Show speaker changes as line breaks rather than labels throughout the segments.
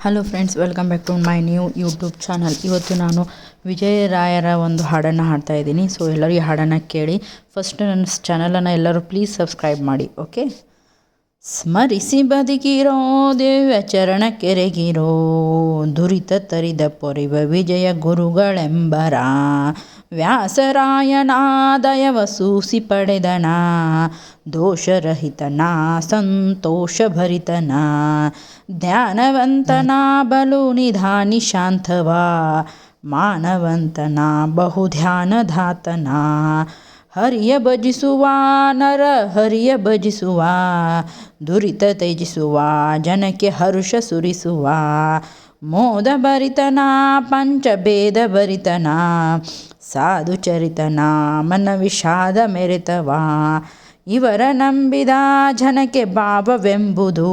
Hello friends, welcome back to my new YouTube channel. ಇವತ್ತು ನಾನು ವಿಜಯರಾಯರ ಒಂದು ಹಾಡನ್ನು ಹಾಡ್ತಾ ಇದ್ದೀನಿ. ಸೊ ಎಲ್ಲರೂ ಈ ಹಾಡನ್ನು ಕೇಳಿ. ಫಸ್ಟ್ ನನ್ನ ಚಾನಲನ್ನು ಎಲ್ಲರೂ ಪ್ಲೀಸ್ ಸಬ್ಸ್ಕ್ರೈಬ್ ಮಾಡಿ. ಓಕೆ. ಸ್ಮರಿಸಿ ಬದುಕಿರೋ ದಿವ್ಯ ಚರಣ ಕೆರೆಗಿರೋ, ದುರಿತ ತರಿದ ಪೊರೆವ ವಿಜಯ ಗುರುಗಳೆಂಬರ. ವ್ಯಾಸರಾಯನ ದಯವ ಸೂಸಿ ಪಡೆದನ, ದೋಷರಹಿತನ ಸಂತೋಷಭರಿತನ. ಧ್ಯಾನವಂತನ ಬಲು ನಿಧಾನಿ ಶಾಂತವ, ಮಾನವಂತನ ಬಹುಧ್ಯಾನಧಾತನ. ಹರಿಯ ಭಜಿಸುವ ನರ ಹರಿಯ ಭಜಿಸುವ, ದುರಿತ ತ್ಯಜಿಸುವ ಜನಕ್ಕೆ ಹರುಷ ಸುರಿಸುವ. ಮೋದ ಭರಿತನ ಪಂಚಭೇದ ಭರಿತನ, ಸಾಧು ಚರಿತನ ಮನ ವಿಷಾದ ಮೆರೆತವ. ಇವರ ನಂಬಿದ ಜನಕ್ಕೆ ಭಾವವೆಂಬುದು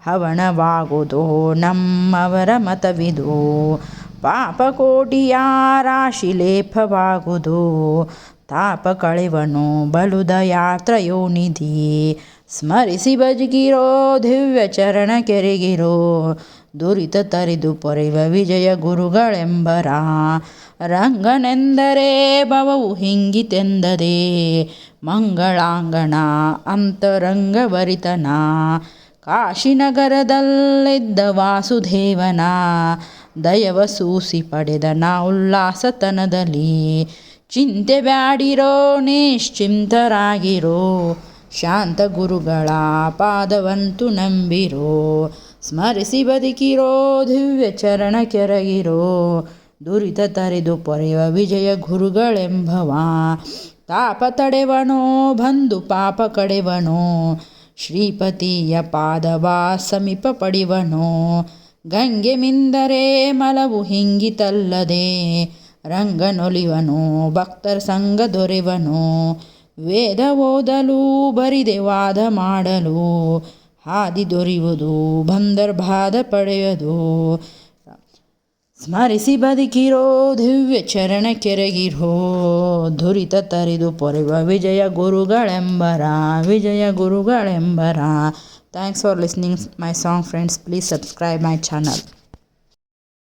ಹವಣವಾಗುವುದು ನಮ್ಮವರ ಮತವಿದು. ಪಾಪಕೋಟಿಯ ರಾಶಿ ಲೇಪವಾಗುವುದು, ತಾಪ ಕಳೆವನು ಬಲು ದಯಾತ್ರಯೋನಿಧಿ. ಸ್ಮರಿಸಿ ಬದುಕಿರೋ ದಿವ್ಯ ಚರಣ ಕೆರೆಗಿರೋ, ದುರಿತ ತರಿದು ಪೊರೆವ ವಿಜಯ ಗುರುಗಳೆಂಬರ. ರಂಗನೆಂದರೆ ಭವವು ಹಿಂಗಿತೆಂದದೆ, ಮಂಗಳಾಂಗಣ ಅಂತರಂಗವರಿತನ. ಕಾಶಿನಗರದಲ್ಲಿದ್ದ ವಾಸುದೇವನ ದಯವ ಸೂಸಿ ಪಡೆದನ ಉಲ್ಲಾಸತನದಲ್ಲಿ. ಚಿಂತೆ ಬ್ಯಾಡಿರೋ ನಿಶ್ಚಿಂತರಾಗಿರೋ, ಶಾಂತ ಗುರುಗಳ ಪಾದವಂತು ನಂಬಿರೋ. ಸ್ಮರಿಸಿ ಬದುಕಿರೋ ದಿವ್ಯ ಚರಣ ಕೆರಗಿರೋ, ದುರಿತ ತರೆದು ಪೊರೆವ ವಿಜಯ ಗುರುಗಳೆಂಬವ. ತಾಪ ತಡೆವನೋ ಬಂದು ಪಾಪ ಕಡೆವನೋ, ಶ್ರೀಪತಿಯ ಪಾದವ ಸಮೀಪ ಪಡಿವನೋ. ಗಂಗೆ ಮಿಂದರೆ ಮಲವು ಹಿಂಗಿತಲ್ಲದೆ, ರಂಗನೊಲಿವನು ಭಕ್ತರ ಸಂಗ ದೊರೆವನು. ವೇದ ಓದಲು ಬರಿದೆ ವಾದ ಮಾಡಲು, ಹಾದಿ ದೊರೆಯುವುದು ಬಂದರ್ಭಾದ ಪಡೆಯದು. ಸ್ಮರಿಸಿ ಬದುಕಿರೋ ದಿವ್ಯ ಚರಣ ಕೆರಗಿರೋ, ದುರಿತ ತರಿದು ಪೊರೆವ ವಿಜಯ ಗುರುಗಳೆಂಬರ, ವಿಜಯ ಗುರುಗಳೆಂಬರ. Thanks for listening my song friends. Please subscribe my channel.